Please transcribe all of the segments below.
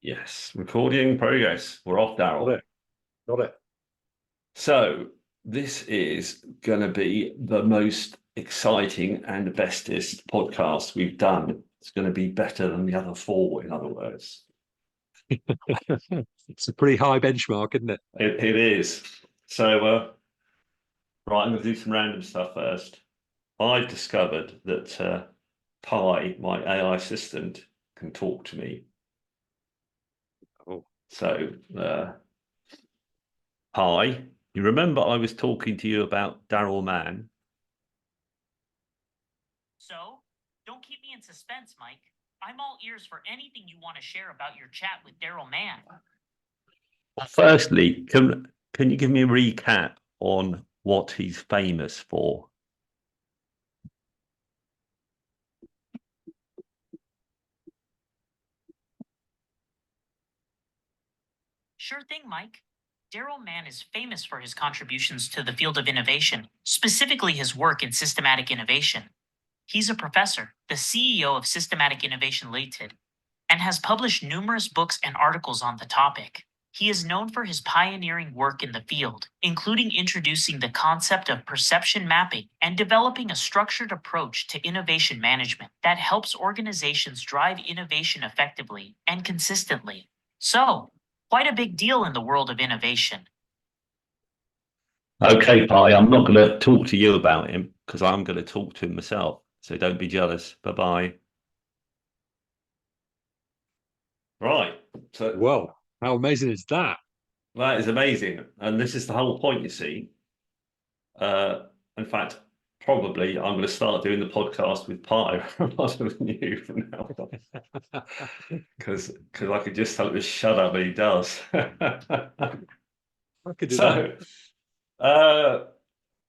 Yes, recording progress. We're off, Got Darrell. it. Got it. So this is going to be the most exciting and bestest podcast we've done. It's going to be better than the other four, in other words. It's a pretty high benchmark, isn't it? It is. So, right, I'm going to do some random stuff first. I've discovered that Pi, my AI assistant, can talk to me. Oh, So, Pi, you remember I was talking to you about Darrell Mann? So, don't keep me in suspense, Mike. I'm all ears for anything you want to share about your chat with Darrell Mann. Well, firstly, can you give me a recap on what he's famous for? Sure thing, Mike. Darrell Mann is famous for his contributions to the field of innovation, specifically his work in systematic innovation. He's a professor, the CEO of Systematic Innovation Limited, and has published numerous books and articles on the topic. He is known for his pioneering work in the field, including introducing the concept of perception mapping and developing a structured approach to innovation management that helps organizations drive innovation effectively and consistently. So, quite a big deal in the world of innovation. Okay, Pi, I'm not going to talk to you about him because I'm going to talk to him myself. So don't be jealous. Bye bye. Right. So well, how amazing is that? that is amazing. And this is the whole point, you see. In fact, probably I'm going to start doing the podcast with Pi rather than you from now on. Because I could just tell him to shut up and he does. I could do that. So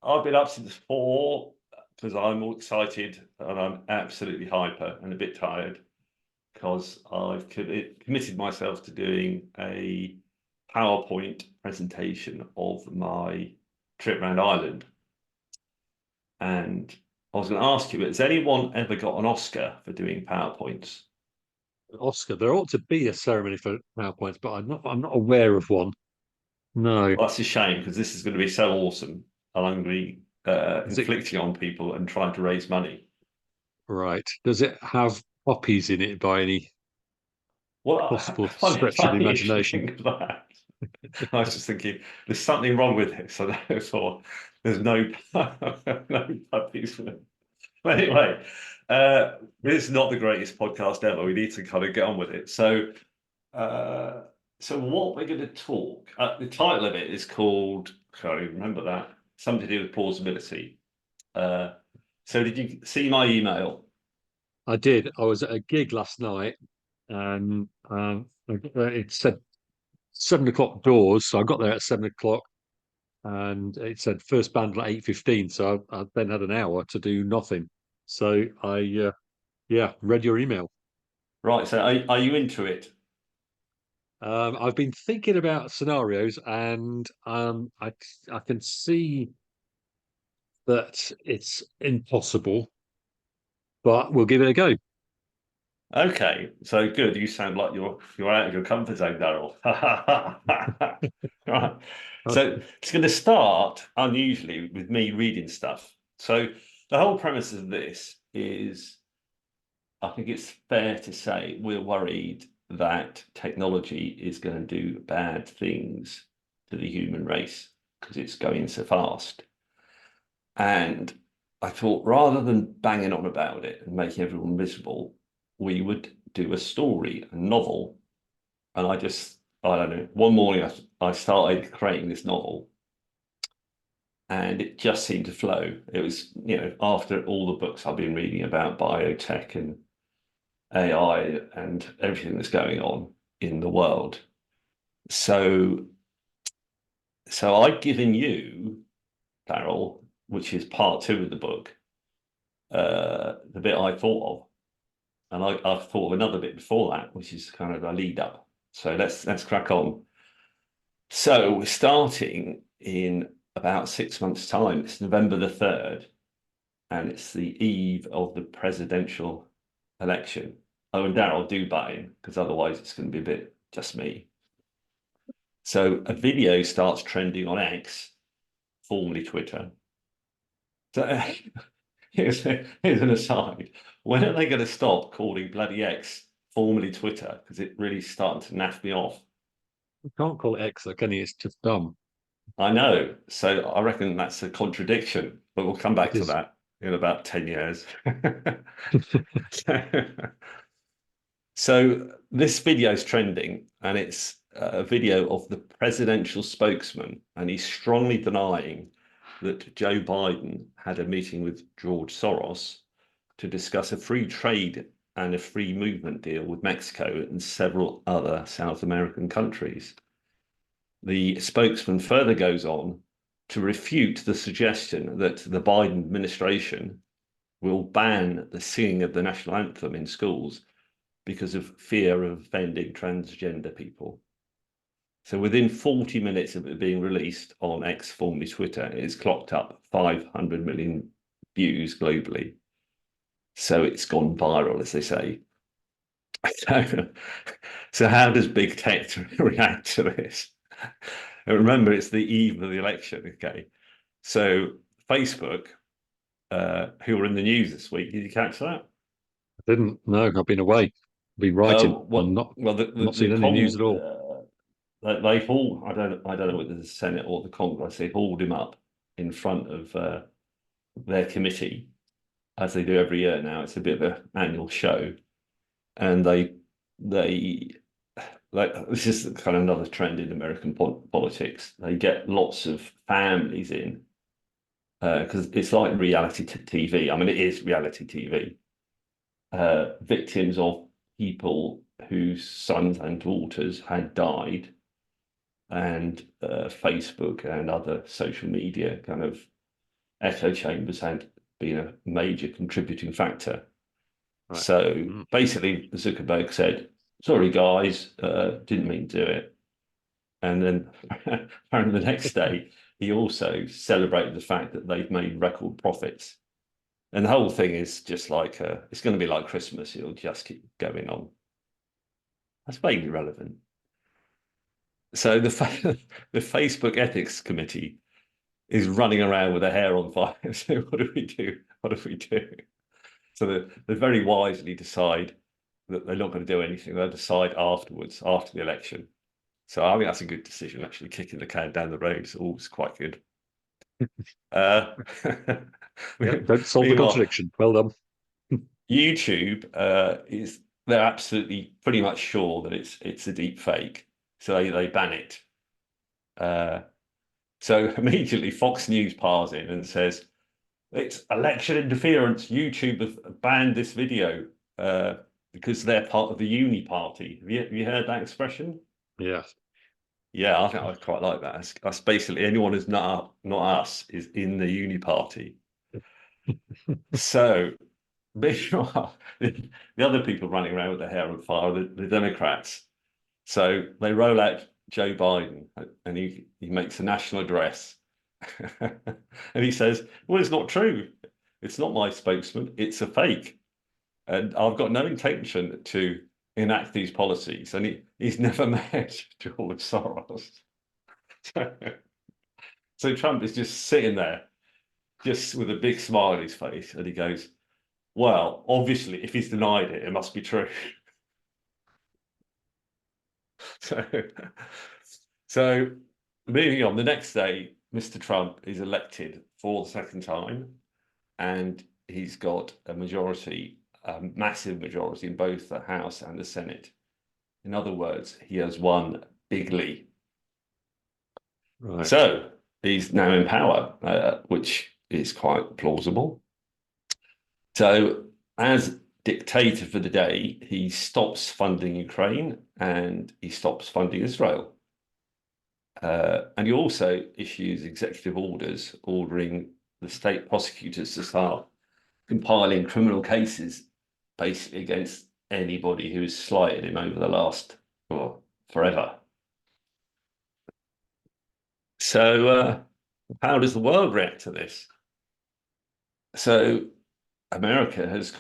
I've been up since 4 because I'm all excited and I'm absolutely hyper and a bit tired because I've committed myself to doing a PowerPoint presentation of my trip around Ireland. And I was going to ask you, has anyone ever got an Oscar for doing PowerPoints? Oscar, there ought to be a ceremony for PowerPoints, but I'm not aware of one. No. Well, that's a shame because this is going to be so awesome. And I'm going to be Does it inflicting on people and trying to raise money. right? Does it have poppies in it by any Well, possible stretch of the funny you should imagination? think of that. I was just thinking, there's something wrong with it. So therefore, there's no, no puppies. But anyway, this is not the greatest podcast ever. We need to kind of get on with it. Uh, so what we're going to talk, the title of it is called, sorry, remember that, something to do with plausibility. So did you see my email? I did. I was at a gig last night, and it said 7 o'clock doors, so I got there at 7 o'clock, and it said first band at 8:15. So I then had an hour to do nothing. So yeah, read your email. Right, so are you into it? I've been thinking about scenarios, and I can see that it's impossible, but we'll give it a go. Okay, so good. You sound like you're out of your comfort zone, Darrell. Right. So it's going to start unusually with me reading stuff. So the whole premise of this is, I think it's fair to say we're worried that technology is going to do bad things to the human race because it's going so fast. And I thought rather than banging on about it and making everyone miserable, we would do a story, a novel. And I don't know, one morning I started creating this novel and it just seemed to flow. It was, after all the books I've been reading about biotech and AI and everything that's going on in the world. So, so I've given you, Darrell, which is part 2 of the book, the bit I thought of. And I've thought of another bit before that, which is kind of a lead up. So let's crack on. So we're starting in about 6 months' time. It's November the 3rd, and it's the eve of the presidential election. Oh, and Darrell, do buy in, because otherwise it's going to be a bit just me. So a video starts trending on X, formerly Twitter. So here's an aside. When are they going to stop calling bloody X formerly Twitter? Because it really starting to naff me off. You can't call it X, can you? It's just dumb. I know. So I reckon that's a contradiction, but we'll come back It to is. that in about 10 years. So this video is trending, and it's a video of the presidential spokesman, and he's strongly denying that Joe Biden had a meeting with George Soros to discuss a free trade and a free movement deal with Mexico and several other South American countries. The spokesman further goes on to refute the suggestion that the Biden administration will ban the singing of the national anthem in schools because of fear of offending transgender people. So within 40 minutes of it being released on X, formerly Twitter, it's clocked up 500 million views globally. So it's gone viral, as they say. So how does big tech react to this? And remember, it's the eve of the election, okay? So Facebook, who were in the news this week, did you catch that? I didn't know. I've been away. Been writing. I'm not the seen any news at all. They hauled. I don't know whether the Senate or the Congress. They hauled him up in front of their committee, as they do every year now. It's a bit of an annual show, and they like, this is kind of another trend in American politics. They get lots of families in because it's like reality TV. I mean, it is reality TV. Victims of people whose sons and daughters had died, and Facebook and other social media kind of echo chambers had been a major contributing factor. Right. So basically, Zuckerberg said, "Sorry, guys, didn't mean to do it." And then apparently the next day, he also celebrated the fact that they've made record profits. And the whole thing is just like, it's going to be like Christmas. It'll just keep going on. That's vaguely relevant. So the Facebook Ethics Committee is running around with their hair on fire. So what do we do? What do we do? So they very wisely decide that they're not going to do anything. They'll decide afterwards, after the election. So I think that's a good decision, actually, kicking the can down the road. It's always quite good. Don't solve the contradiction. Well done. YouTube they're absolutely pretty much sure that it's a deep fake, so they ban it. So immediately Fox News piles in and says it's election interference. YouTube have banned this video because they're part of the uni party. Have you heard that expression? Yes. Yeah, I think I quite like that. That's basically anyone who's not us is in the uni party. So meanwhile, the other people running around with their hair on fire are the Democrats. So they roll out Joe Biden and he makes a national address. And he says, "Well, it's not true. It's not my spokesman. It's a fake. And I've got no intention to enact these policies." And he's never met George Soros. So Trump is just sitting there, just with a big smile on his face. And he goes, "Well, obviously, if he's denied it, it must be true." So moving on, the next day, Mr. Trump is elected for the second time, and he's got a majority, a massive majority in both the House and the Senate. In other words, he has won bigly. Right. So he's now in power, which is quite plausible. So as dictator for the day, he stops funding Ukraine and he stops funding Israel. And he also issues executive orders ordering the state prosecutors to start compiling criminal cases basically against anybody who has slighted him over the last, well, forever. So how does the world react to this? So America has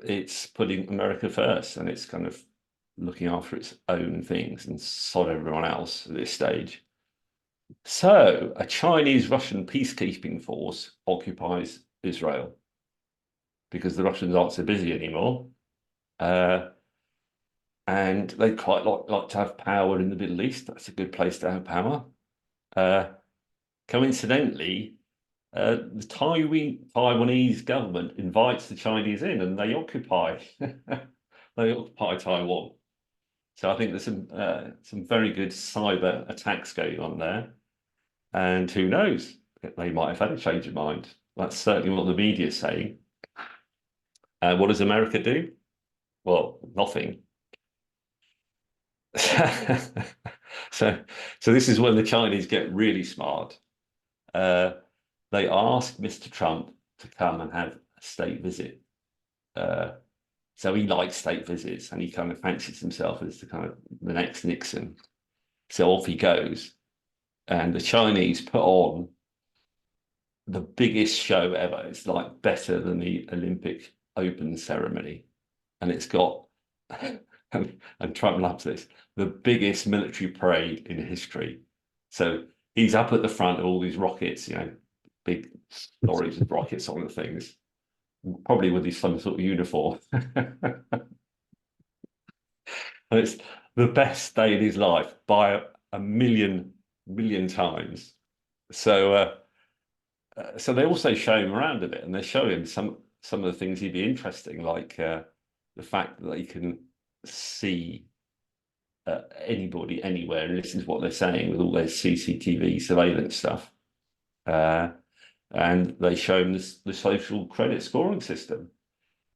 it's putting America first, and it's kind of looking after its own things and sod everyone else at this stage. So a Chinese-Russian peacekeeping force occupies Israel because the Russians aren't so busy anymore. And they quite like to have power in the Middle East. That's a good place to have power. Coincidentally, the Taiwanese government invites the Chinese in, and they occupy Taiwan. So I think there's some very good cyber attacks going on there, and who knows, they might have had a change of mind. That's certainly what the media is saying. What does America do? Well, nothing. so this is when the Chinese get really smart. They asked Mr. Trump to come and have a state visit. So he likes state visits, and he kind of fancies himself as the next Nixon. So off he goes, and the Chinese put on the biggest show ever. It's like better than the Olympic Open ceremony, and it's got and Trump loves this, the biggest military parade in history. So he's up at the front of all these rockets, big lorries of rockets on the things, probably with some sort of uniform. And it's the best day in his life by a million times. So they also show him around a bit, and they show him some of the things he'd be interesting, like the fact that they can see anybody anywhere and listen to what they're saying with all their CCTV surveillance stuff. And they show him the social credit scoring system.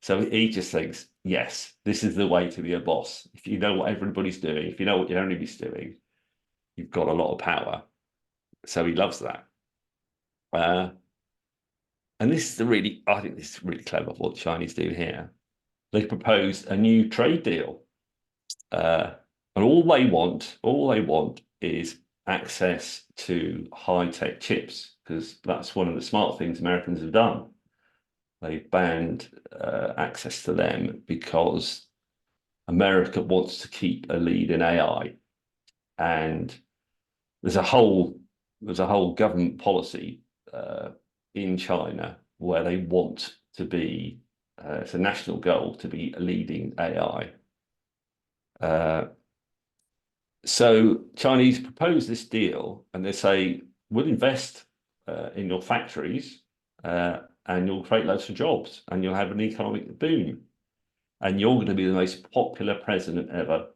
So he just thinks, yes, this is the way to be a boss. If you know what everybody's doing, if you know what your enemy's doing, you've got a lot of power. So he loves that. And this is I think this is really clever what the Chinese do here. They proposed a new trade deal. And all they want is access to high-tech chips, because that's one of the smart things Americans have done. They've banned access to them because America wants to keep a lead in AI, and there's a whole government policy in China where they want to be. It's a national goal to be a leading AI. So Chinese propose this deal, and they say, we'll invest in your factories, and you'll create loads of jobs, and you'll have an economic boom, and you're going to be the most popular president ever.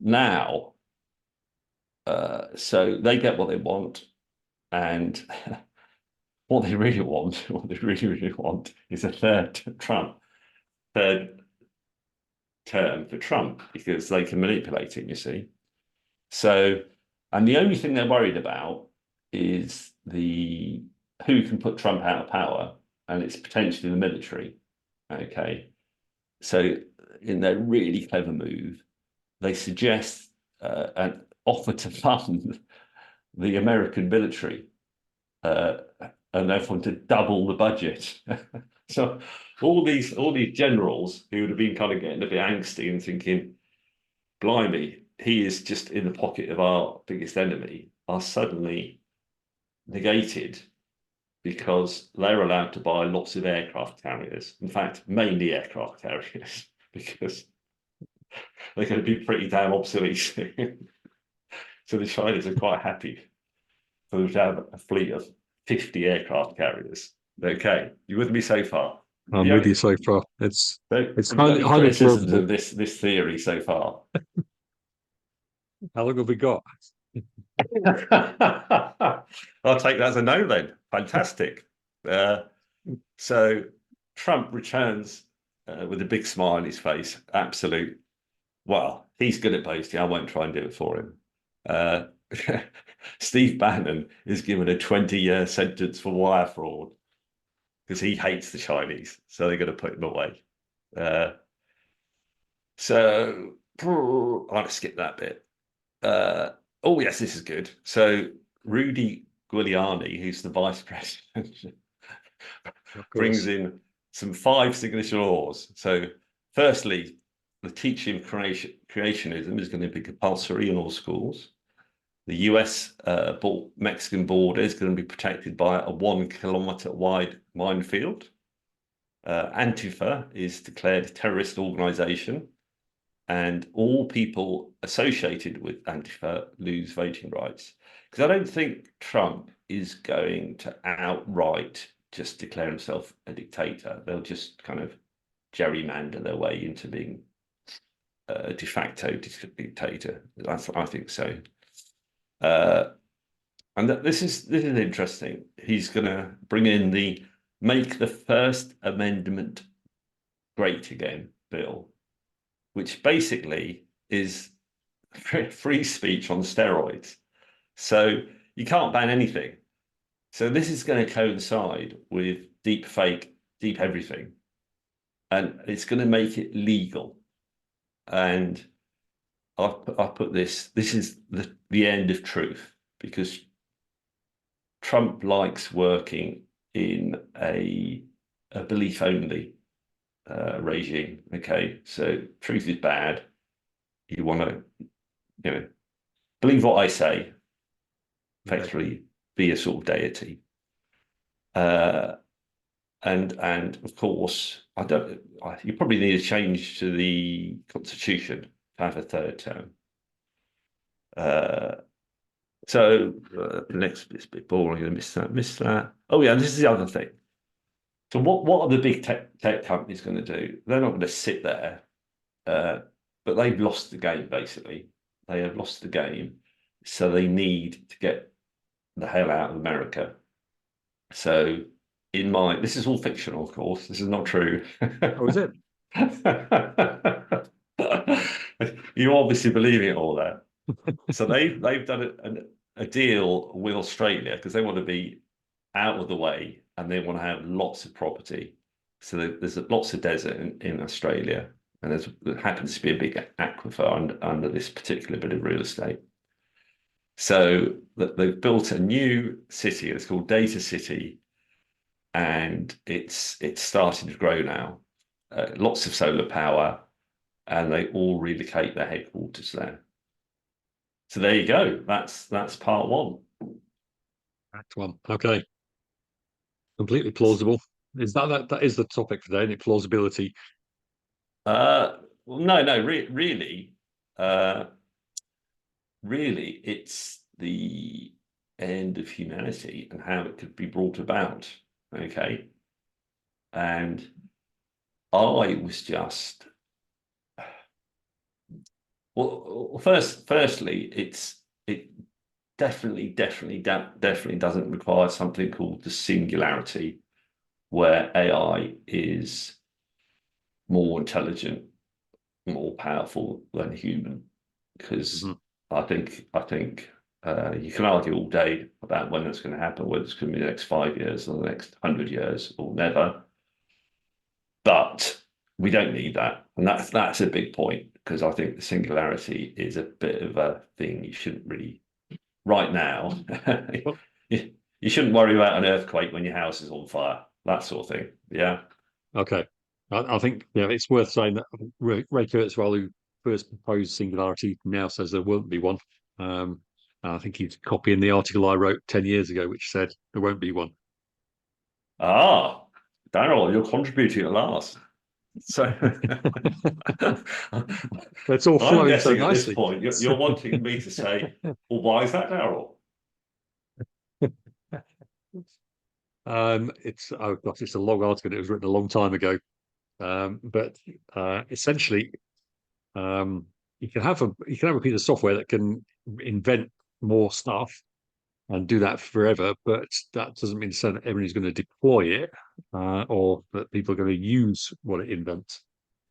Now, so they get what they want, and what they really want is a third term for Trump, because they can manipulate him, you see. So, and the only thing they're worried about is who can put Trump out of power, and it's potentially the military. Okay. So in their really clever move, they suggest an offer to fund the American military, and therefore to double the budget. So all these generals who would have been kind of getting a bit angsty and thinking, blimey, he is just in the pocket of our biggest enemy, are suddenly negated because they're allowed to buy lots of aircraft carriers. In fact, mainly aircraft carriers, because they're going to be pretty damn obsolete soon. So the Chinese are quite happy for them to have a fleet of 50 aircraft carriers. Okay, you with me so far? I'm with you so far. It's highly criticisms plausible. of this theory so far. How long have we got? I'll take that as a no then. Fantastic. So Trump returns with a big smile on his face. Absolute. Well, he's good at boasting. I won't try and do it for him. Steve Bannon is given a 20-year sentence for wire fraud because he hates the Chinese. So they're going to put him away. So I'm going to skip that bit. Oh, yes, this is good. So Rudy Giuliani, who's the vice president, brings in some 5 signature laws. So firstly, the teaching of creationism is going to be compulsory in all schools. The US Mexican border is going to be protected by a 1 kilometer wide minefield. Antifa is declared a terrorist organization, and all people associated with Antifa lose voting rights. Because I don't think Trump is going to outright just declare himself a dictator. They'll just kind of gerrymander their way into being a de facto dictator. I think so. And this is interesting. He's going to bring in the Make the First Amendment Great Again bill, which basically is free speech on steroids. So you can't ban anything. So this is going to coincide with deep fake, deep everything. And it's going to make it legal. And I'll put this is the end of truth, because Trump likes working in a belief only regime. Okay, so truth is bad. You want to, believe what I say. Effectively, be a sort of deity. And of course, you probably need a change to the constitution to have a third term. So the next bit's a bit boring. I miss that. Oh yeah, this is the other thing. So what are the big tech companies going to do? They're not going to sit there, but they've lost the game. Basically, they have lost the game, so they need to get the hell out of America. So this is all fictional, of course. This is not true. Oh, is it? You obviously believe it all that. So they've done a deal with Australia because they want to be out of the way and they want to have lots of property. So there's lots of desert in Australia, and there happens to be a big aquifer under this particular bit of real estate. So they've built a new city. It's called Data City, and it's starting to grow now. Lots of solar power, and they all relocate their headquarters there. So there you go. That's part one. Act one. Okay. Completely plausible. Is that is the topic for today, isn't it? Plausibility. Well, no, really, really, it's the end of humanity and how it could be brought about. Okay, and I was just firstly, it definitely doesn't require something called the singularity, where AI is more intelligent, more powerful than human. Because I think you can argue all day about when it's going to happen, whether it's going to be the next 5 years or the next 100 years or never. But we don't need that, and that's a big point, because I think the singularity is a bit of a thing you shouldn't really right now. You shouldn't worry about an earthquake when your house is on fire, that sort of thing. Yeah. Okay. I think it's worth saying that Ray Kurzweil, who first proposed singularity, now says there won't be one. I think he's copying the article I wrote 10 years ago, which said there won't be one. Ah, Darrell, you're contributing at last. So it's all I'm flowing so guessing at this nicely. point you're wanting me to say, well, why is that, Darrell? It's it's a long article. It was written a long time ago. But essentially, you can have a piece of software that can invent more stuff and do that forever, but that doesn't mean that everybody's going to deploy it or that people are going to use what it invents.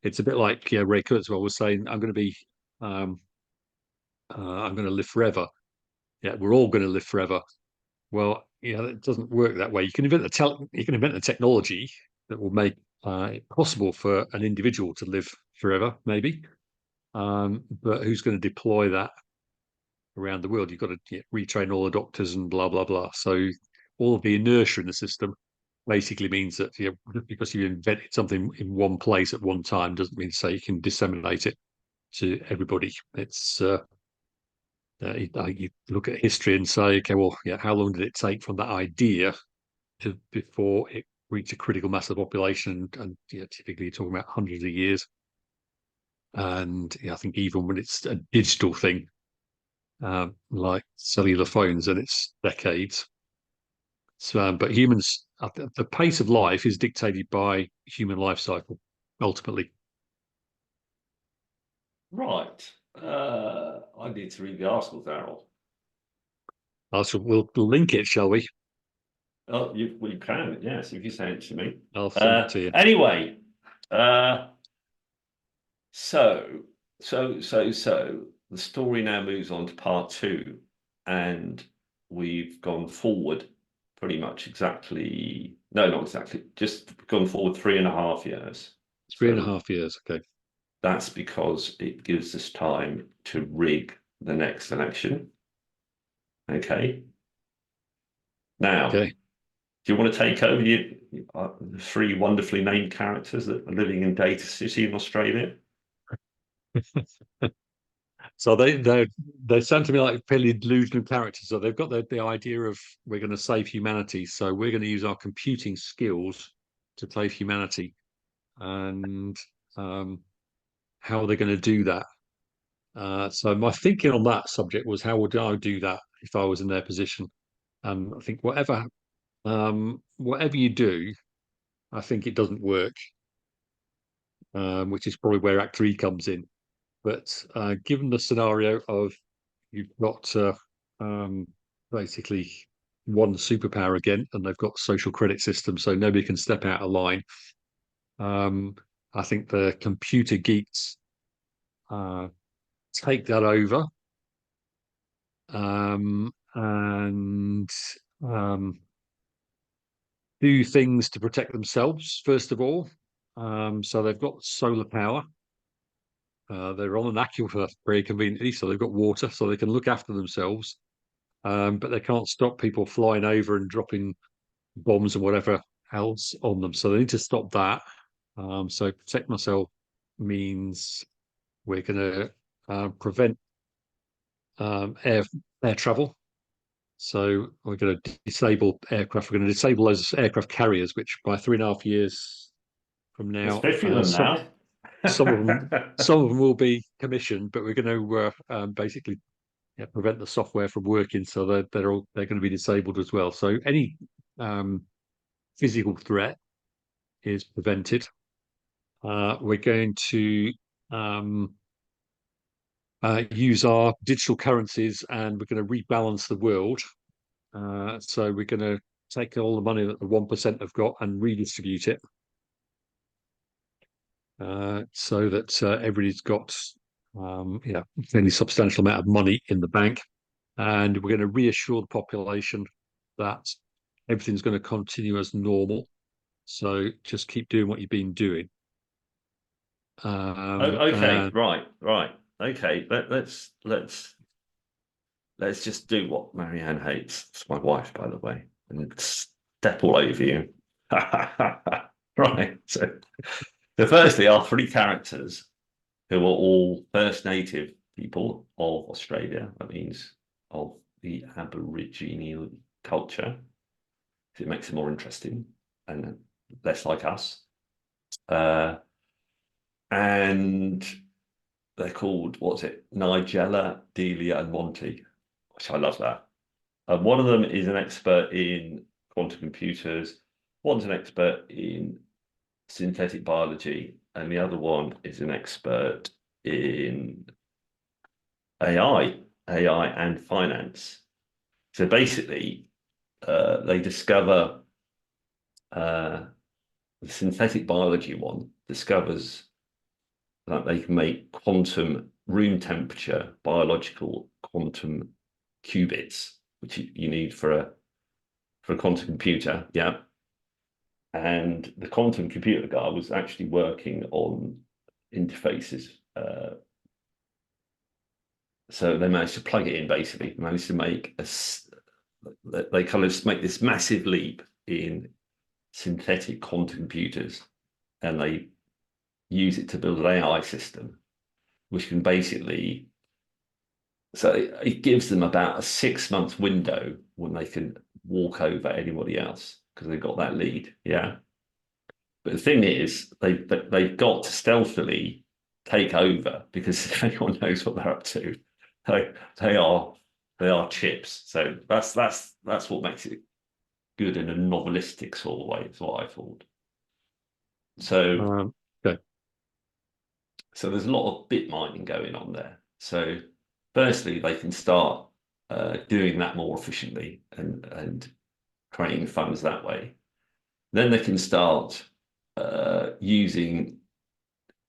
It's a bit like Ray Kurzweil was saying, I'm going to live forever. Yeah, we're all going to live forever. Well, it doesn't work that way. You can invent a technology that will make it possible for an individual to live forever, maybe. But who's going to deploy that around the world? You've got to retrain all the doctors and blah blah blah. So all of the inertia in the system basically means that because you invented something in one place at one time doesn't mean to say you can disseminate it to everybody. It's you look at history and say, okay, well, yeah, how long did it take from that idea before it reached a critical mass of the population? And typically you're talking about hundreds of years. And I think even when it's a digital thing, like cellular phones, and it's decades. So, but humans, the pace of life is dictated by human life cycle, ultimately. Right. I need to read the article, Darrell. We'll link it, shall we? Oh, we can, yes, if you send it to me. I'll send it to you. Anyway, so the story now moves on to part 2, and we've gone forward pretty much exactly. No, not exactly. Just gone forward 3.5 years. 3.5 years. Okay. That's because it gives us time to rig the next election. Okay. Now, Okay. do you want to take over the 3 wonderfully named characters that are living in Data City in Australia? So they sound to me like fairly delusional characters. So they've got the idea of we're going to save humanity. So we're going to use our computing skills to save humanity. And how are they going to do that? So my thinking on that subject was, how would I do that if I was in their position? I think whatever you do, I think it doesn't work, which is probably where Act 3 comes in. But given the scenario of you've got basically one superpower again, and they've got social credit system, so nobody can step out of line. I think the computer geeks take that over, and do things to protect themselves first of all. So they've got solar power. They're on an aquifer very conveniently, so they've got water, so they can look after themselves. But they can't stop people flying over and dropping bombs and whatever else on them. So they need to stop that. So protect myself means we're going to prevent air travel. So we're going to disable aircraft. We're going to disable those aircraft carriers, which by 3.5 years from There's now, 50 of them now. some of them will be commissioned, but we're going to basically prevent the software from working, so they're going to be disabled as well. So any physical threat is prevented. We're going to use our digital currencies, and we're going to rebalance the world. So we're going to take all the money that the 1% have got and redistribute it, so that everybody's got a fairly substantial amount of money in the bank. And we're going to reassure the population that everything's going to continue as normal. So just keep doing what you've been doing. Okay, right. Okay, let's just do what Marianne hates. It's my wife, by the way, and step all over you. Right. So firstly, our 3 characters, who are all First Native people of Australia, that means of the Aboriginal culture. It makes it more interesting and less like us. And they're called, what's it? Nigella, Delia, and Monty, which I love that. One of them is an expert in quantum computers. One's an expert in synthetic biology, and the other one is an expert in AI and finance. So basically, they discover the synthetic biology one discovers that they can make quantum room temperature biological quantum qubits, which you need for a quantum computer. Yeah. And the quantum computer guy was actually working on interfaces. So they managed to plug it in, basically, managed to make they kind of make this massive leap in synthetic quantum computers, and they use it to build an AI system, which can basically, so it gives them about a 6-month window when they can walk over anybody else because they've got that lead. Yeah. But the thing is, they've got to stealthily take over, because if anyone knows what they're up to, they are chips. So that's what makes it good in a novelistic sort of way, is what I thought. So Okay. so there's a lot of bit mining going on there. So firstly, they can start doing that more efficiently and creating funds that way. Then they can start using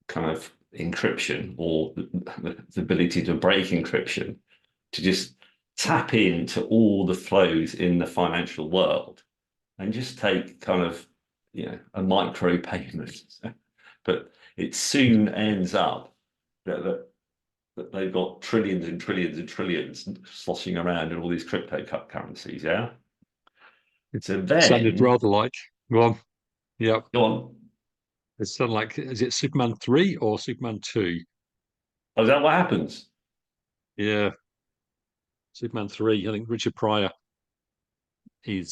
kind of encryption, or the ability to break encryption, to just tap into all the flows in the financial world and just take kind of, a micro payment. But it soon ends up that they've got trillions and trillions and trillions sloshing around in all these cryptocurrencies. Yeah. So then, Sounded rather like. Go on. Yeah. go on. It's sounded like, is it Superman 3 or Superman 2? Oh, is that what happens? Yeah. Superman 3, I think Richard Pryor, he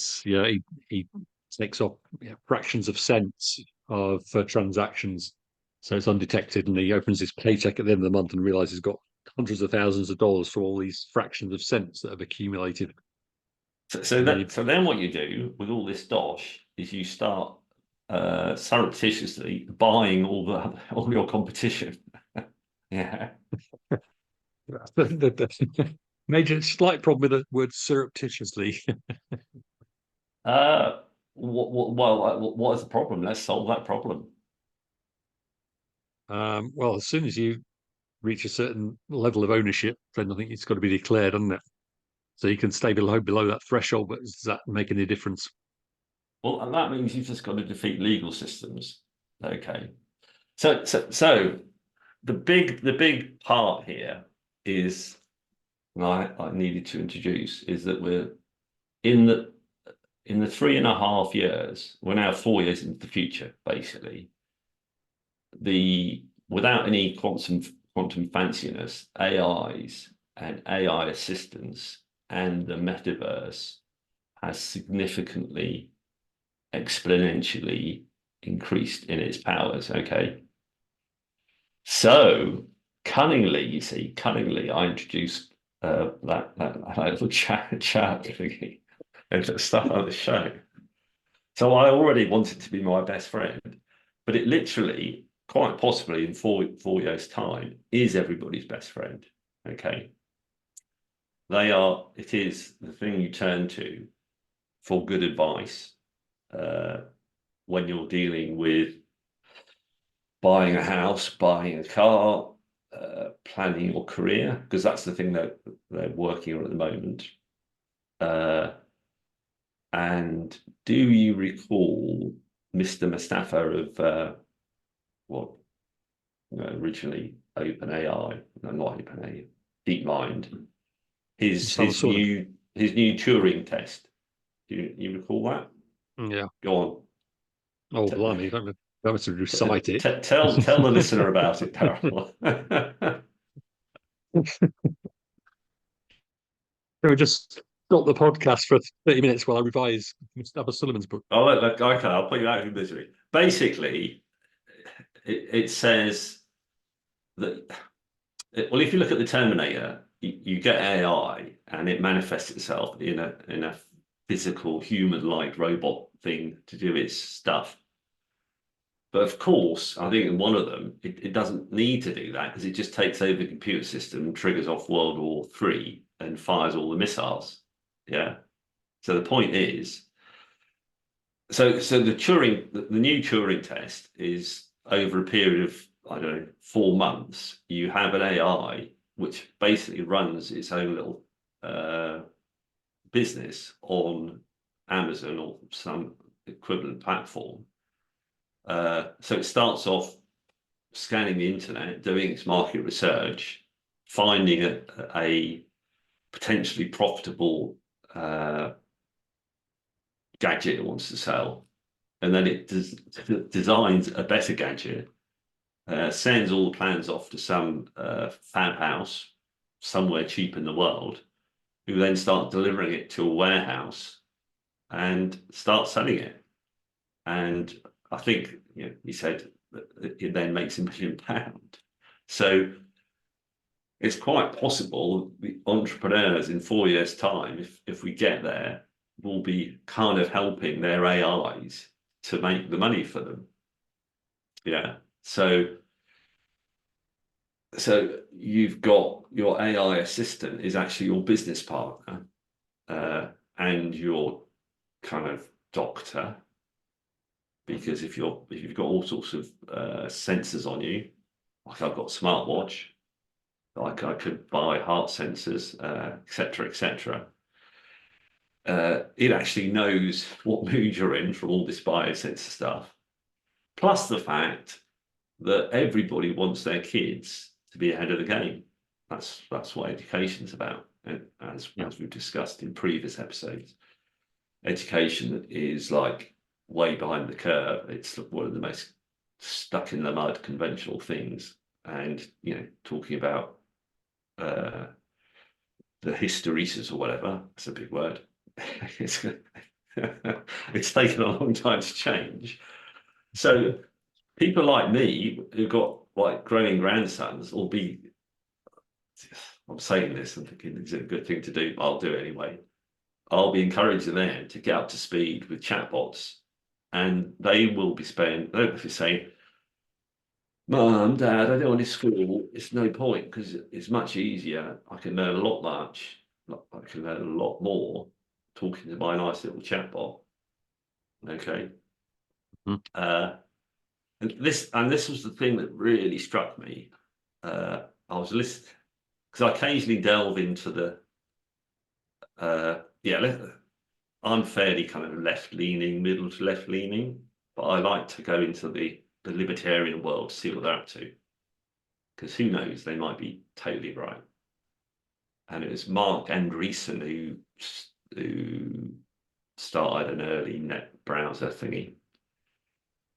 takes off fractions of cents of transactions. So it's undetected, and he opens his paycheck at the end of the month and realizes he's got hundreds of thousands of dollars for all these fractions of cents that have accumulated. So then what you do with all this dosh is you start surreptitiously buying all your competition. Yeah. Major slight problem with the word surreptitiously. What is the problem? Let's solve that problem. Well, as soon as you reach a certain level of ownership, then I think it's got to be declared, doesn't it? So you can stay below that threshold, but does that make any difference? Well, and that means you've just got to defeat legal systems. Okay. So the big part here is, and I needed to introduce, is that we're in the 3.5 years, we're now 4 years into the future, basically. Without any quantum fanciness, AIs and AI assistants and the metaverse has significantly, exponentially increased in its powers. Okay. So cunningly, I introduced that little chat thingy at the start of the show. So I already wanted to be my best friend, but it literally, quite possibly in 4 years' time, is everybody's best friend. Okay. It is the thing you turn to for good advice when you're dealing with buying a house, buying a car, planning your career, because that's the thing that they're working on at the moment. And do you recall Mr. Mustafa of what originally OpenAI, no, not OpenAI, DeepMind, his new Turing test? Do you recall that? Yeah. Go on. Oh, blimey! Don't have to recite it. Tell the listener about it, Darrell. So we just stop the podcast for 30 minutes while I revise Mr. Sullivan's book. Oh, look, okay, I'll put you out of your misery. Basically, it says that, well, if you look at the Terminator, you get AI and it manifests itself in a physical, human-like robot thing to do its stuff. But of course, I think in one of them, it doesn't need to do that, because it just takes over the computer system, triggers off World War III, and fires all the missiles. Yeah. So the point is, so the new Turing test is over a period of, I don't know, 4 months. You have an AI which basically runs its own little business on Amazon or some equivalent platform. So it starts off scanning the internet, doing its market research, finding a potentially profitable gadget it wants to sell, and then it designs a better gadget, sends all the plans off to some fab house somewhere cheap in the world, who then start delivering it to a warehouse and start selling it. And I think, he said that it then makes £1 million. So it's quite possible the entrepreneurs in 4 years' time, if we get there, will be kind of helping their AIs to make the money for them. Yeah. So you've got your AI assistant is actually your business partner, and your kind of doctor, because if you've got all sorts of sensors on you, like I've got a smartwatch, like I could buy heart sensors, etc., etc. It actually knows what mood you're in from all this biosensor stuff, plus the fact that everybody wants their kids to be ahead of the game. That's what education's about, and as we've discussed in previous episodes, education is like way behind the curve. It's one of the most stuck in the mud conventional things, and talking about the hysteresis or whatever, it's a big word. it's taken a long time to change. So people like me who've got like growing grandsons will be, I'm saying this and thinking it's a good thing to do, but I'll do it anyway. I'll be encouraging them to get up to speed with chatbots, and they will be saying, Mum, Dad, I don't want to school. It's no point because it's much easier. I can learn a lot more talking to my nice little chatbot. Okay. Mhm. And this was the thing that really struck me. I was listening because I occasionally delve into the I'm fairly kind of left-leaning, middle to left-leaning, but I like to go into the libertarian world to see what they're up to, because who knows, they might be totally right. And it was Mark Andreessen who started an early net browser thingy,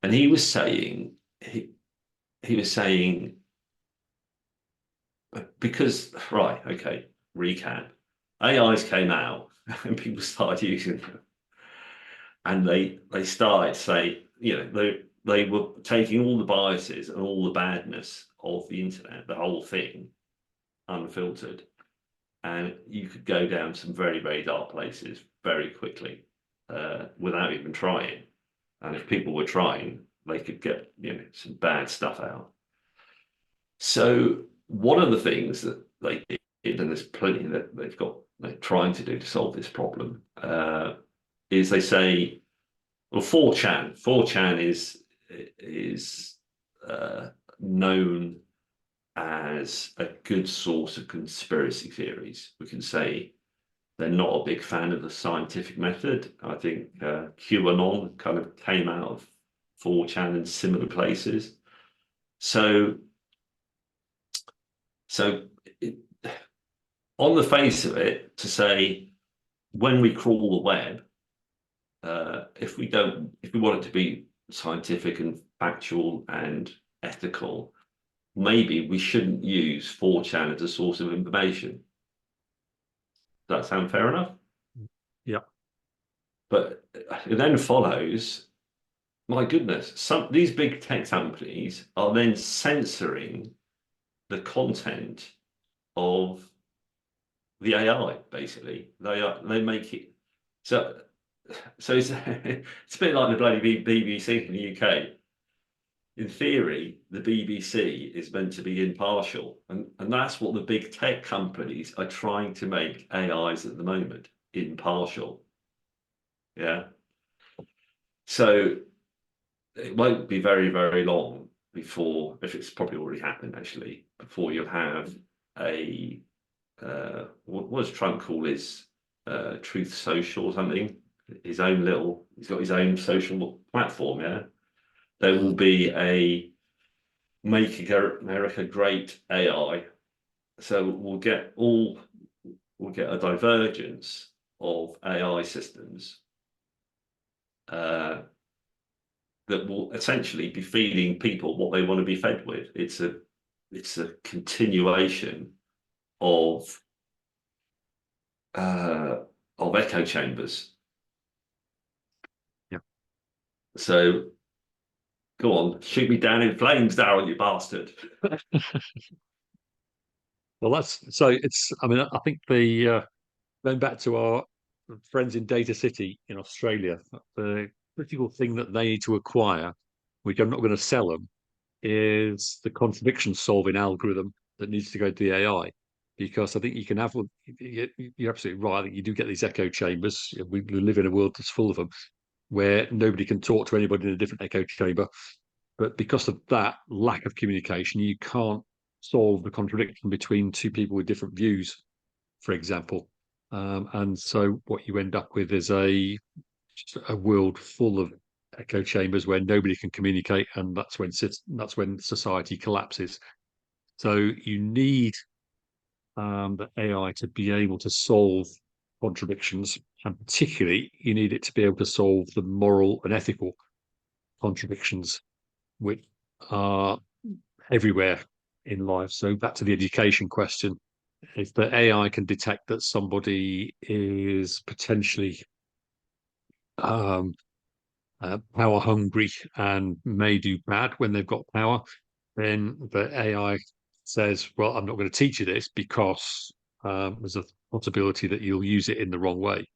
and he was saying because recap, AIs came out and people started using them, and they started say they were taking all the biases and all the badness of the internet, the whole thing, unfiltered, and you could go down some very, very dark places very quickly without even trying. And if people were trying, they could get some bad stuff out. So one of the things that they did, and there's plenty that they're trying to do to solve this problem, is they say, well, 4chan is known as a good source of conspiracy theories. We can say they're not a big fan of the scientific method. I think QAnon kind of came out of 4chan in similar places. So on the face of it, to say when we crawl the web, if we want it to be scientific and factual and ethical, maybe we shouldn't use 4chan as a source of information. Does that sound fair enough? Yeah. But it then follows, my goodness, these big tech companies are then censoring the content of the AI. Basically, they make it so it's it's a bit like the bloody BBC in the UK. In theory, the BBC is meant to be impartial, and that's what the big tech companies are trying to make AIs at the moment, impartial. Yeah. So it won't be very, very long before, if it's probably already happened actually, before you'll have a what does Trump call his Truth Social or something? He's got his own social platform. Yeah, there will be a Make America Great AI. So we'll get a divergence of AI systems, that will essentially be feeding people what they want to be fed with. It's a continuation of echo chambers. Yeah. So go on, shoot me down in flames, Darrell, you bastard. Well, it's. I mean, I think the going back to our friends in Data City in Australia, the critical thing that they need to acquire, which I'm not going to sell them, is the contradiction solving algorithm that needs to go to the AI. Because I think you can have, you're absolutely right. I think you do get these echo chambers. We live in a world that's full of them, where nobody can talk to anybody in a different echo chamber. But because of that lack of communication, you can't solve the contradiction between two people with different views, for example. And so what you end up with is just a world full of echo chambers where nobody can communicate, and that's when society collapses. So you need the AI to be able to solve contradictions, and particularly you need it to be able to solve the moral and ethical contradictions, which are everywhere in life. So back to the education question, if the AI can detect that somebody is potentially um, power hungry and may do bad when they've got power, then the AI says, well, I'm not going to teach you this because there's a possibility that you'll use it in the wrong way.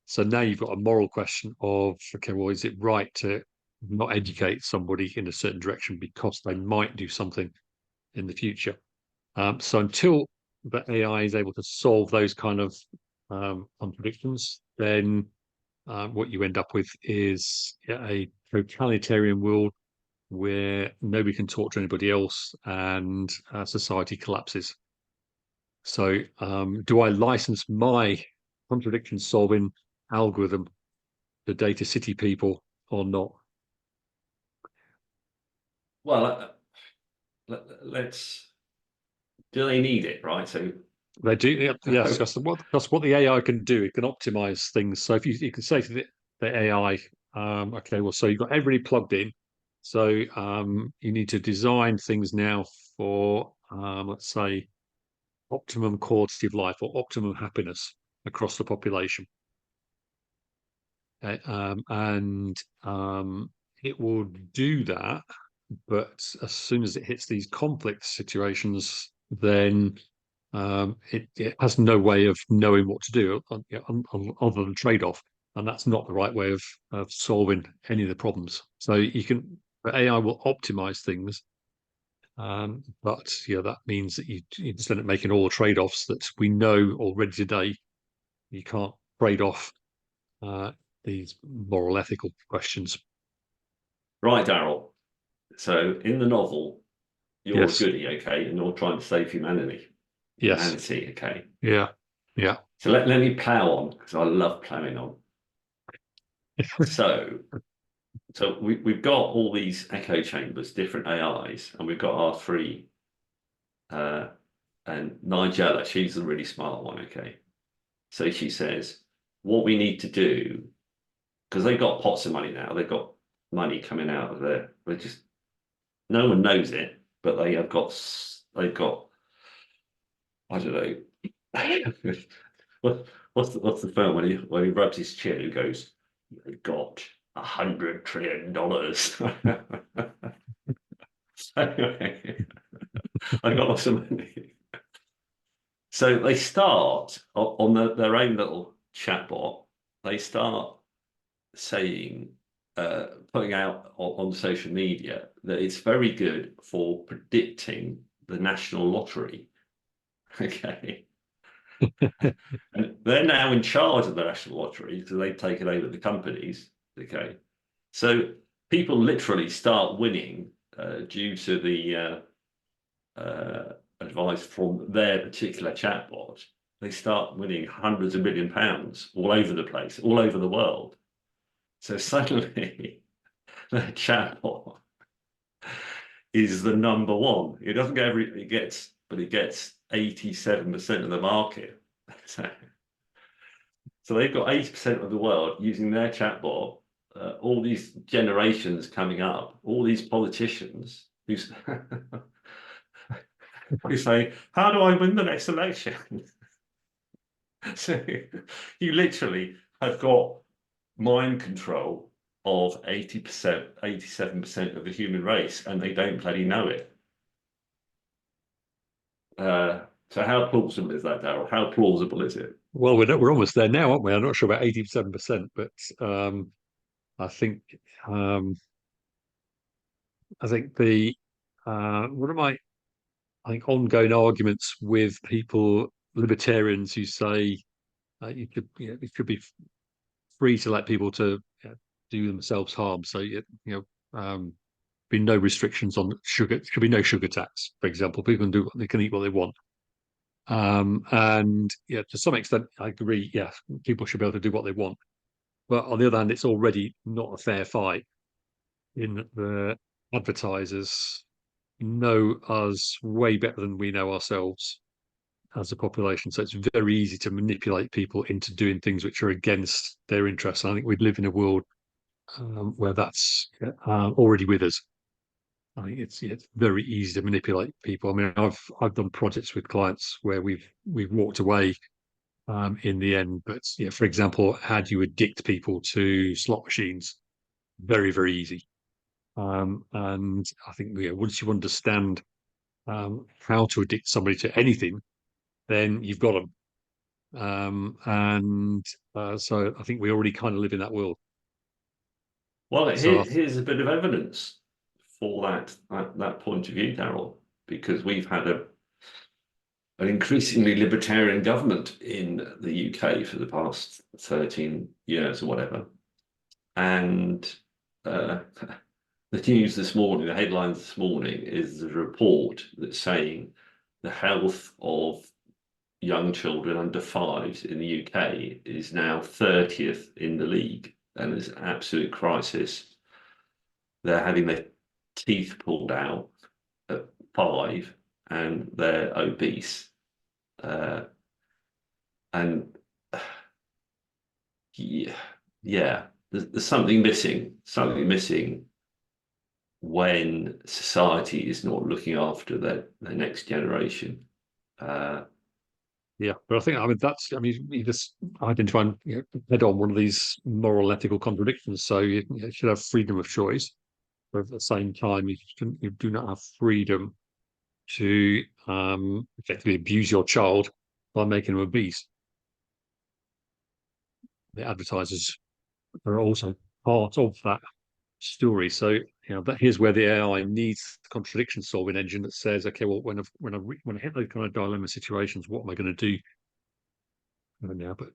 So now you've got a moral question of, okay, well, is it right to not educate somebody in a certain direction because they might do something in the future? So until the AI is able to solve those kind of contradictions, then what you end up with is a totalitarian world where nobody can talk to anybody else and society collapses. So, do I license my contradiction solving algorithm to Data City people or not? Well, let's. Do they need it, right? So They do, yes. That's what the AI can do. It can optimize things. So if you can say to the AI, okay, well, so you've got everybody plugged in. So you need to design things now for, let's say, optimum quality of life or optimum happiness across the population. And it will do that, but as soon as it hits these conflict situations, then it has no way of knowing what to do other than trade-off, and that's not the right way of solving any of the problems. So the AI will optimize things, but that means that you just end up making all the trade-offs that we know already today. You can't trade off these moral, ethical questions. right, Darrell. So in the novel, you're a Yes. goodie, okay, and you're trying to save humanity. Yes. Okay. Yeah. Yeah. So let me plow on because I love plowing on. So we've got all these echo chambers, different AIs, and we've got our three. And Nigella, she's the really smart one, okay. So she says, what we need to do, because they've got pots of money now, they've got money coming out of there. They just no one knows it, but they've got I don't know. What's the film when he rubs his chin and goes, "You've got $100 trillion." Anyway, I got lots of money. So they start on their own little chatbot. They start saying, putting out on social media that it's very good for predicting the national lottery. Okay. And they're now in charge of the national lottery, so they've taken over the companies. Okay. So people literally start winning due to the advice from their particular chatbot. They start winning hundreds of £1 million all over the place, all over the world. So suddenly, the chatbot is the number one. It doesn't get it gets 87% of the market. So they've got 80% of the world using their chatbot all these generations coming up, all these politicians who who say, "How do I win the next election?" So you literally have got mind control of 80%, 87% of the human race, and they don't bloody know it. So how plausible is that, Darrell? How plausible is it? Well, we're almost there now, aren't we? I'm not sure about 87%, but I think um, I think the one of my ongoing arguments with people, libertarians, who say it should be free to let people to do themselves harm. So be no restrictions on sugar. There should be no sugar tax, for example. People can eat what they want. And yeah, to some extent, I agree. Yeah, people should be able to do what they want. But on the other hand, it's already not a fair fight in that the advertisers know us way better than we know ourselves as a population. So it's very easy to manipulate people into doing things which are against their interests. And I think we live in a world where that's already with us. I think it's very easy to manipulate people. I mean, I've done projects with clients where we've walked away in the end. But yeah, for example, how do you addict people to slot machines? Very, very easy. And I think once you understand how to addict somebody to anything, then you've got them. So I think we already kind of live in that world. Well, So here's a bit of evidence for that point of view, Darrell, because we've had an increasingly libertarian government in the UK for the past 13 years or whatever. And the news this morning, the headlines this morning, is a report that's saying the health of young children under 5 in the UK is now 30th in the league, and it's an absolute crisis. They're having their teeth pulled out at 5, and they're obese. And yeah, there's something missing when society is not looking after their next generation. yeah, but I mean you just identify and head on one of these moral ethical contradictions. So you should have freedom of choice, but at the same time you do not have freedom to effectively abuse your child by making them obese. The advertisers are also part of that story. So here's where the AI needs the contradiction solving engine that says, okay, well, when I hit those kind of dilemma situations, what am I going to do now? But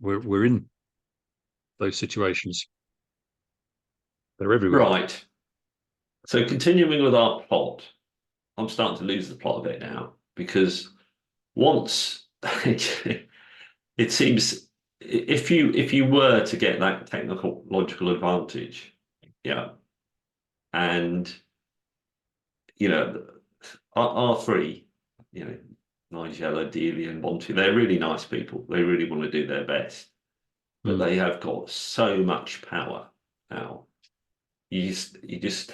we're in those situations. They're everywhere. Right. So continuing with our plot, I'm starting to lose the plot a bit now, because once it seems, if you were to get that technical logical advantage, yeah, and our three, Nigella, Dealey, and Monty, they're really nice people. They really want to do their best, but they have got so much power now. You just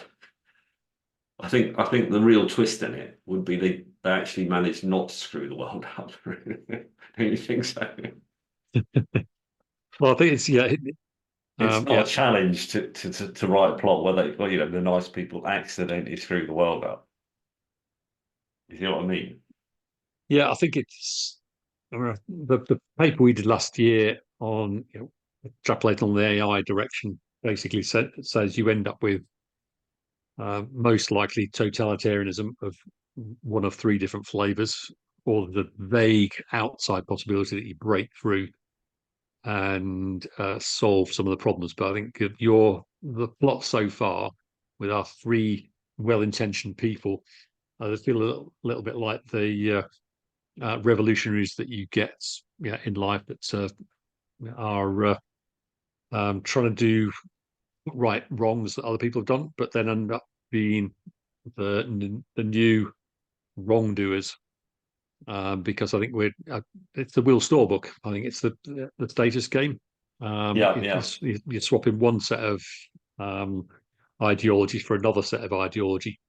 I think the real twist in it would be they actually managed not to screw the world up. Don't you think so? Well, I think it's It's not a challenge to write a plot where the nice people accidentally screw the world up. You see what I mean? Yeah, I think it's the paper we did last year on extrapolating on the AI direction basically says you end up with most likely totalitarianism of one of 3 different flavors, or the vague outside possibility that you break through and solve some of the problems. But I think the plot so far with our 3 well-intentioned people, they feel a little bit like the revolutionaries that you get in life that are trying to do right wrongs that other people have done, but then end up being the new wrongdoers. Because I think it's the Will Store book. I think it's the status game. You're swapping one set of ideology for another set of ideology,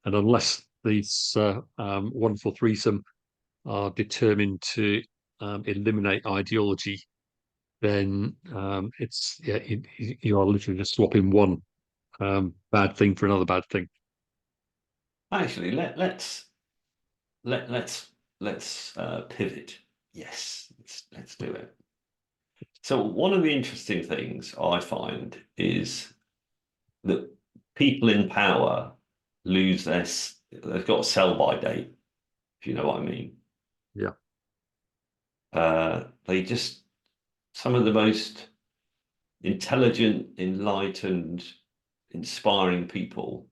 and unless these wonderful threesome are determined to eliminate ideology, then you are literally just swapping one bad thing for another bad thing. Actually, let's pivot. Yes, let's do it. So one of the interesting things I find is that people in power lose they've got a sell-by date, if you know what I mean. Yeah. Some of the most intelligent, enlightened, inspiring people,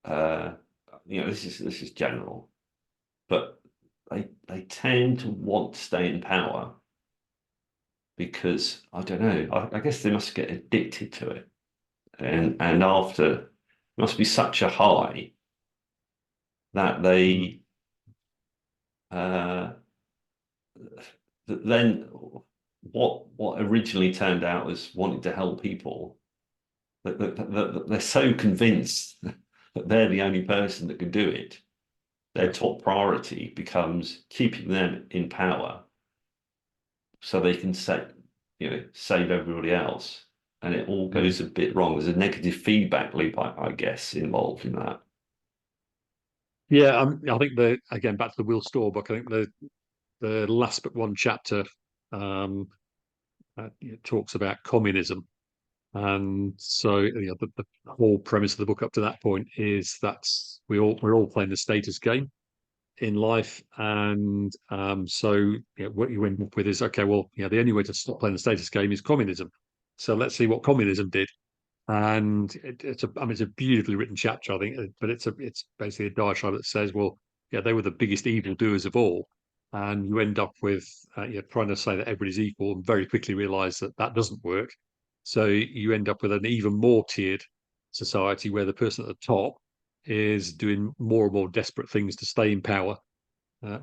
this is general, but they tend to want to stay in power because, I don't know, I guess they must get addicted to it. And after, it must be such a high that they then what originally turned out as wanting to help people, that they're so convinced that they're the only person that can do it. Their top priority becomes keeping them in power so they can save everybody else. And it all goes a bit wrong. There's a negative feedback loop, I guess, involved in that. Yeah, I think again back to the Will Storr book. I think the last but one chapter talks about communism, and so the whole premise of the book up to that point is that we're all playing the status game in life, and so what you end up with is, okay, well, the only way to stop playing the status game is communism. So let's see what communism did. And it's a beautifully written chapter, I think, but it's basically a diatribe that says, well, they were the biggest evildoers of all, and you end up with trying to say that everybody's equal, and very quickly realise that doesn't work. So you end up with an even more tiered society where the person at the top is doing more and more desperate things to stay in power,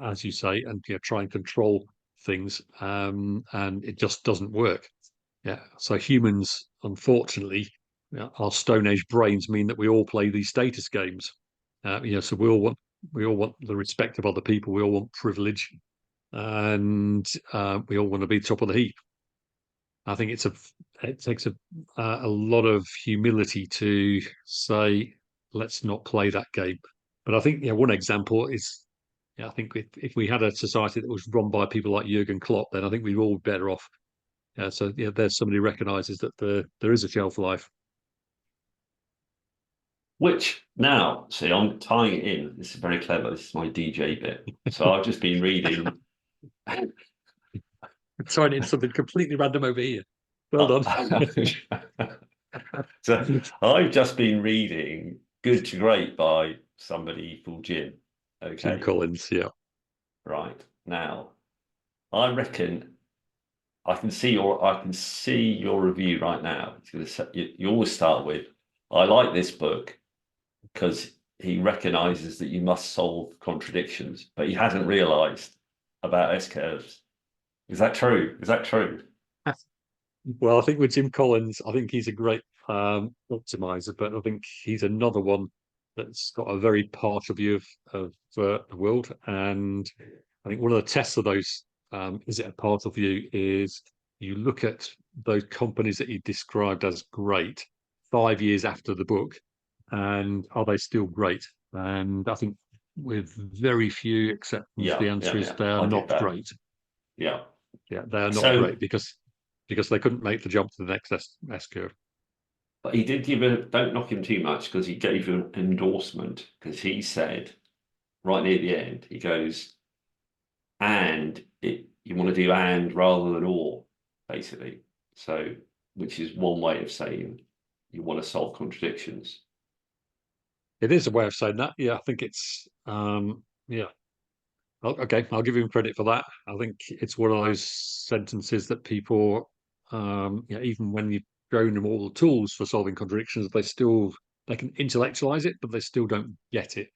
as you say, and try and control things, and it just doesn't work. Yeah, so humans, unfortunately, our Stone Age brains mean that we all play these status games. So we all want the respect of other people. We all want privilege, and we all want to be top of the heap. I think it takes a lot of humility to say, let's not play that game. But I think one example is, I think if we had a society that was run by people like Jurgen Klopp, then I think we'd all be better off. So there's somebody who recognises that there is a shelf life. Which now, see, I'm tying it in. This is very clever. This is my DJ bit. So I've just been reading. Tying in something completely random over here. Well done. So I've just been reading Good to Great by somebody called Jim. Okay. Jim Collins, yeah. Right. Now, I reckon I can see your review right now. You always start with, I like this book because he recognizes that you must solve contradictions, but he hasn't realized about S-curves. Is that true? Is that true? Well, I think with Jim Collins, I think he's a great optimizer, but I think he's another one that's got a very partial view of the world. And I think one of the tests of those, is it a partial view, is you look at those companies that you described as great 5 years after the book, and are they still great? And I think with very few exceptions, the answer is they are not great. Yeah. Yeah, they are not great because they couldn't make the jump to the next S curve. But he did don't knock him too much, because he gave you an endorsement, because he said right near the end, he goes, you want to do and rather than or, basically. So, which is one way of saying you want to solve contradictions. It is a way of saying that. Yeah, I think it's yeah. Okay, I'll give him credit for that. I think it's one of those sentences that people, even when you've shown them all the tools for solving contradictions, they can intellectualize it, but they still don't get it.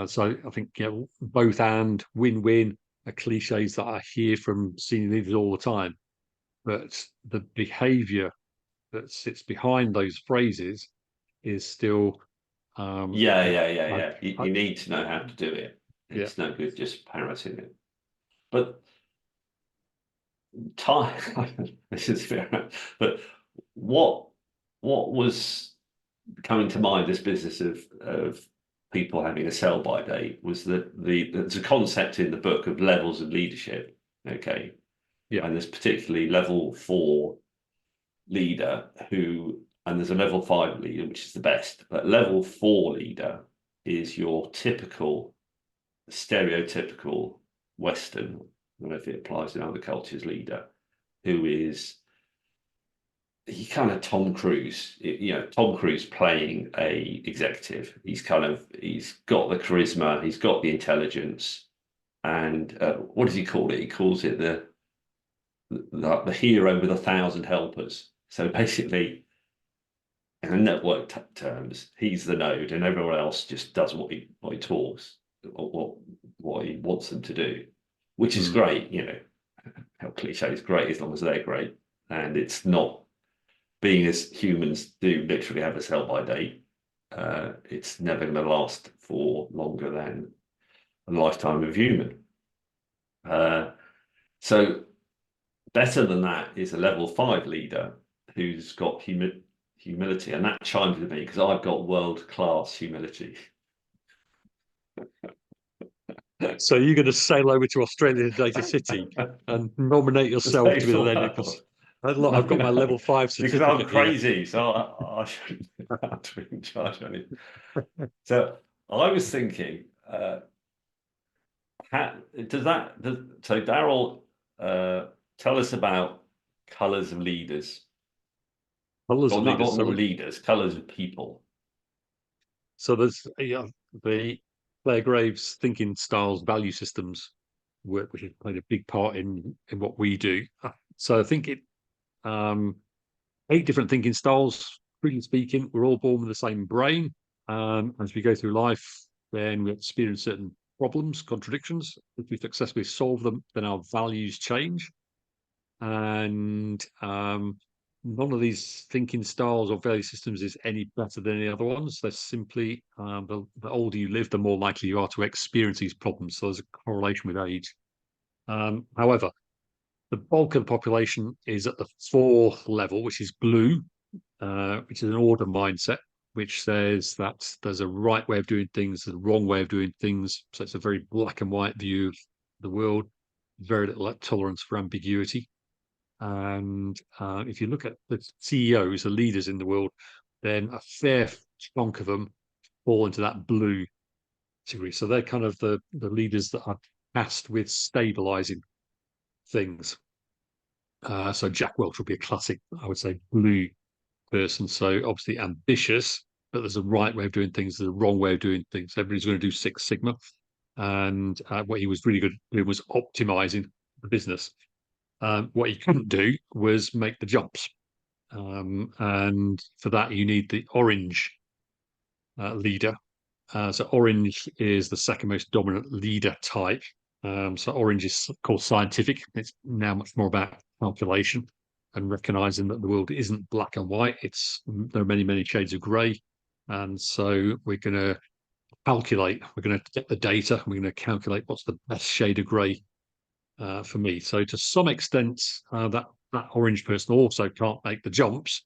So I think both and win-win are cliches that I hear from senior leaders all the time. but the behavior that sits behind those phrases is still Yeah. You need to know how to do it. Yeah. It's no good just parroting it. But time this is fair. But what was coming to mind, this business of people having a sell by date, was that there's a concept in the book of levels of leadership. Okay. Yeah. And there's particularly level 4 leader and there's a level 5 leader, which is the best, but level 4 leader is your typical stereotypical Western, I don't know if it applies in other cultures, leader, who is, he kind of Tom Cruise, Tom Cruise playing a executive. He's got the charisma, he's got the intelligence, and what does he call it? He calls it the hero with 1,000 helpers. So basically, in network terms, he's the node, and everyone else just does what he talks, or what he wants them to do, which is great. How cliche is great as long as they're great, and it's not being as humans do literally have a sell by date. It's never going to last for longer than a lifetime of human. So better than that is a level 5 leader who's got humility, and that chimed with me because I've got world-class humility. So you're going to sail over to Australia Data City and nominate yourself to be the leader? Because I've got my level 5 certificate. Because I'm crazy, so I shouldn't have to be in charge of anything. So I was thinking, so Darrell, tell us about colours of leaders. Colours of leaders. Not leaders, colours of people. So there's the Claire Graves' thinking styles, value systems work, which has played a big part in what we do. So I think 8 different thinking styles. Freely speaking, we're all born with the same brain. As we go through life, then we experience certain problems, contradictions. If we successfully solve them, then our values change. And none of these thinking styles or value systems is any better than any other ones. They're simply the older you live, the more likely you are to experience these problems. So there's a correlation with age. However, the bulk of the population is at the 4th level, which is blue, which is an order mindset, which says that there's a right way of doing things, there's a wrong way of doing things. So it's a very black and white view of the world, very little tolerance for ambiguity. And if you look at the CEOs, the leaders in the world, then a fair chunk of them fall into that blue category. So they're kind of the leaders that are tasked with stabilizing things. So Jack Welch would be a classic, I would say, blue person. So obviously ambitious, but there's a right way of doing things, there's a wrong way of doing things. Everybody's going to do Six Sigma. And what he was really good at doing was optimizing the business. What he couldn't do was make the jumps. And for that, you need the orange leader. So orange is the second most dominant leader type. So orange is called scientific. It's now much more about calculation and recognizing that the world isn't black and white. There are many, many shades of gray. And so we're going to calculate, we're going to get the data, and we're going to calculate what's the best shade of gray for me. So to some extent, that orange person also can't make the jumps,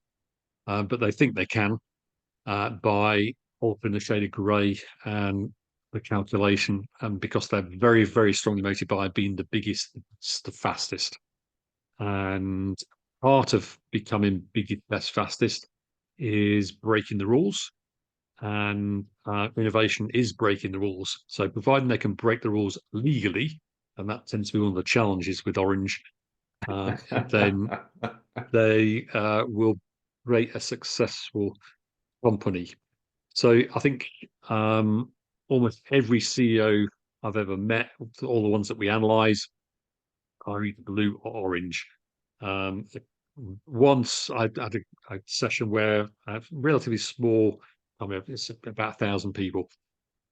but they think they can by altering the shade of grey and the calculation, and because they're very, very strongly motivated by being the biggest, the fastest. And part of becoming biggest, best, fastest is breaking the rules. And innovation is breaking the rules. So providing they can break the rules legally, and that tends to be one of the challenges with Orange, then they will create a successful company. So I think almost every CEO I've ever met, all the ones that we analyze, are either blue or orange. Once I had a session where a relatively small, I mean, it's about 1,000 people,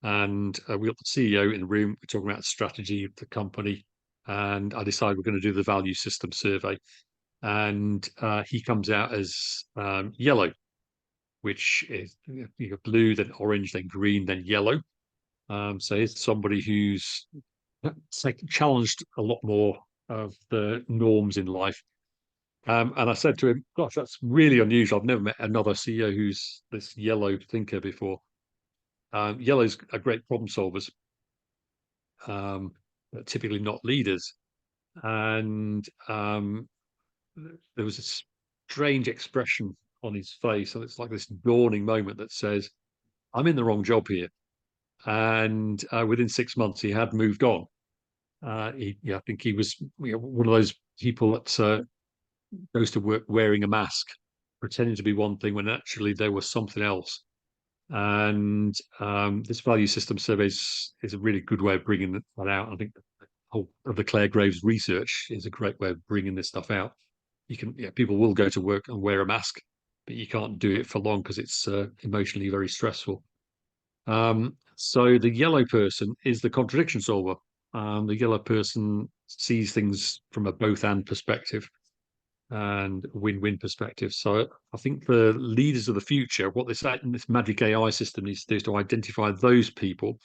and we got the CEO in the room. We're talking about the strategy of the company, and I decided we're going to do the value system survey. and he comes out as yellow, which is you got blue, then orange, then green, then yellow. So he's somebody who's challenged a lot more of the norms in life. And I said to him, "Gosh, that's really unusual. I've never met another CEO who's this yellow thinker before." Yellows are great problem solvers, but typically not leaders. And there was a strange expression on his face, and it's like this dawning moment that says, "I'm in the wrong job here." And within 6 months, he had moved on. I think he was one of those people that goes to work wearing a mask, pretending to be one thing when actually there was something else. And this value system survey is a really good way of bringing that out. I think the whole of the Claire Graves research is a great way of bringing this stuff out. People will go to work and wear a mask, but you can't do it for long because it's emotionally very stressful. So the yellow person is the contradiction solver. The yellow person sees things from a both and perspective and win-win perspective. So I think for leaders of the future, what this magic AI system needs to do is to identify those people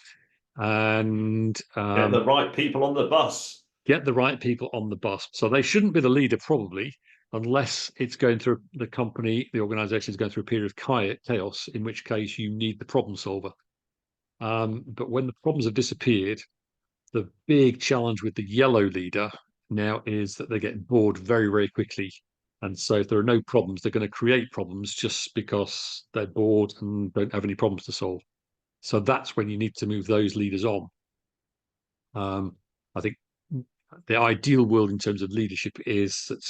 and Get the right people on the bus. Get the right people on the bus. So they shouldn't be the leader probably, unless it's going through the company, the organization is going through a period of chaos, in which case you need the problem solver. But when the problems have disappeared, the big challenge with the yellow leader now is that they get bored very, very quickly. And so if there are no problems, they're going to create problems just because they're bored and don't have any problems to solve. So that's when you need to move those leaders on. I think the ideal world in terms of leadership is that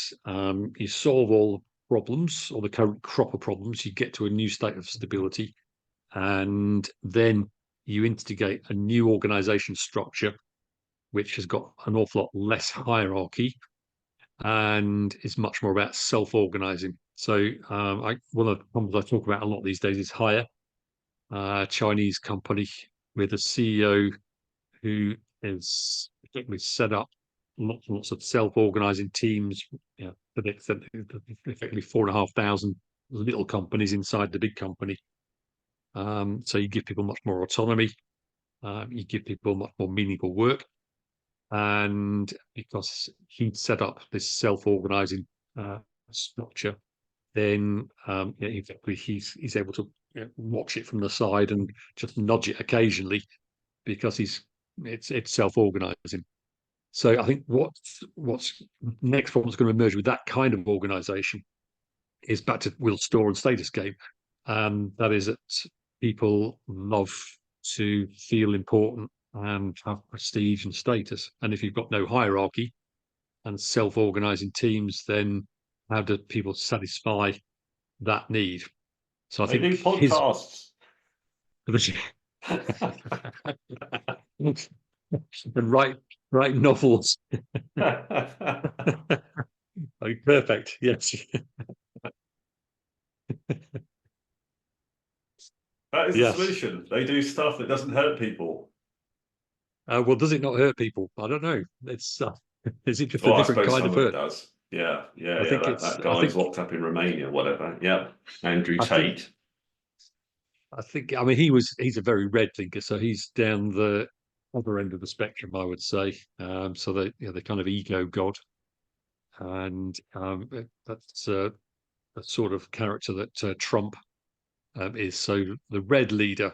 you solve all the problems or the current crop of problems, you get to a new state of stability, and then you instigate a new organization structure which has got an awful lot less hierarchy and is much more about self-organizing. So one of the problems I talk about a lot these days is Hire, a Chinese company with a CEO who is particularly set up lots and lots of self-organizing teams, effectively 4,500 little companies inside the big company. So you give people much more autonomy, you give people much more meaningful work. And because he'd set up this self-organizing structure, then effectively he's able to watch it from the side and just nudge it occasionally because it's self-organizing. So I think what's next problem is going to emerge with that kind of organization is back to Will's store and status game. That is that people love to feel important and have prestige and status. And if you've got no hierarchy and self-organizing teams, then how do people satisfy that need? So I They think do podcasts. And write novels. Oh, perfect. Yes. That is Yes. the solution. They do stuff that doesn't hurt people. Well, does it not hurt people? I don't know. It's is it just a Well, I different suppose kind some of of it hurt? does. Yeah. I think That guy's locked up in Romania, whatever. Yeah. Andrew Tate. I mean, he's a very red thinker, so he's down the other end of the spectrum, I would say. So the kind of ego god, and that's a sort of character that Trump is. So the red leader,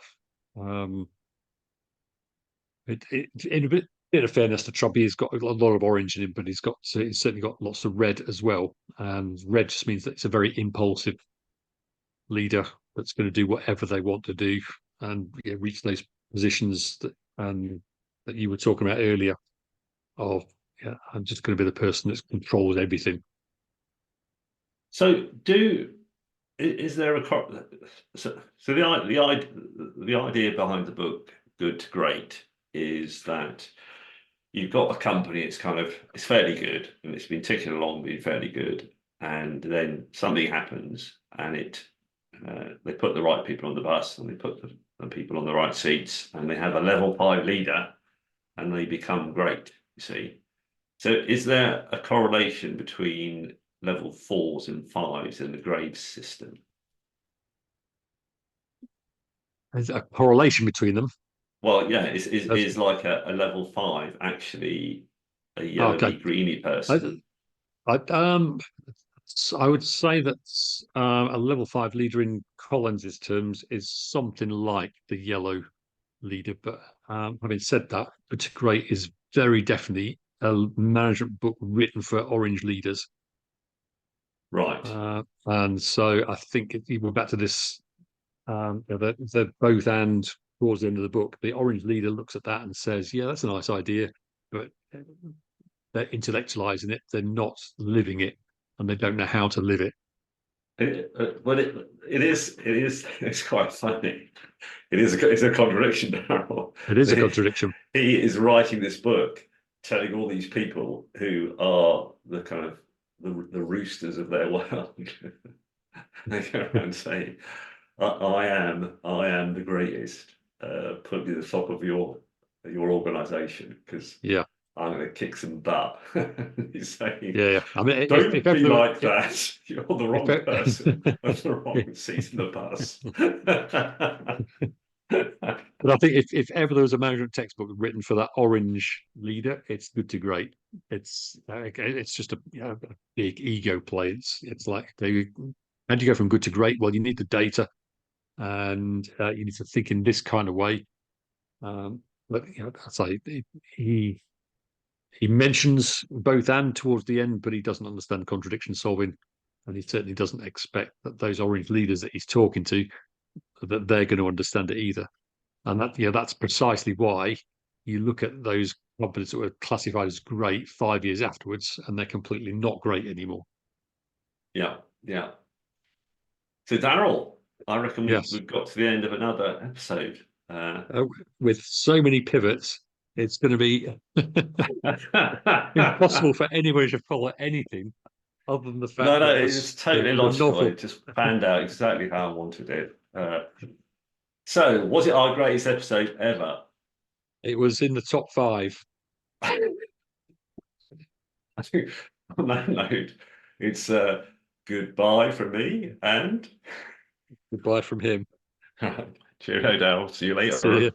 in a bit of fairness to Trump, he's got a lot of orange in him, but he's certainly got lots of red as well. And red just means that it's a very impulsive leader that's going to do whatever they want to do and reach those positions that you were talking about earlier. Of I'm just going to be the person that controls everything. So is there a so the idea behind the book Good to Great is that you've got a company, it's fairly good and it's been ticking along, being fairly good, and then something happens and they put the right people on the bus and they put the people on the right seats and they have a level 5 leader and they become great, you see. So is there a correlation between level 4s and 5s in the grade system? There's a correlation between them. Well, yeah, is like a level 5 actually a Okay. yellowy greeny person? I would say that a level 5 leader in Collins's terms is something like the yellow leader. But having said that, Good to Great is very definitely a management book written for orange leaders. Right. And so I think we're back to this. They're both and towards the end of the book, the orange leader looks at that and says, "Yeah, that's a nice idea," but they're intellectualizing it. They're not living it, and they don't know how to live it. But it's quite funny. It's a contradiction, Darrell. It is a contradiction. He is writing this book, telling all these people who are the kind of the roosters of their world. They go around saying, I am the greatest. Put me at the top of your organization because Yeah, I'm going to kick some butt." He's saying, yeah. I mean, don't if be ever like that. You're the wrong if person on the wrong seat in the bus. but I think if ever there was a management textbook written for that orange leader, it's Good to Great. It's just a big ego play. It's like how do you go from good to great? Well, you need the data, and you need to think in this kind of way. But I say he mentions both and towards the end, but he doesn't understand contradiction solving, and he certainly doesn't expect that those orange leaders that he's talking to that they're going to understand it either. And that's precisely why you look at those companies that were classified as great 5 years afterwards, and they're completely not great anymore. Yeah, yeah. So, Darrell, I reckon Yes, we've got to the end of another episode. with so many pivots, it's going to be impossible for anybody to follow anything other than the fact No, that it's totally the logical. novel. It just panned out exactly how I wanted it. So, was it our greatest episode ever? It was in the top 5. I think on that note, it's goodbye from me and Goodbye from him. cheerio, Dale. See you See later. you.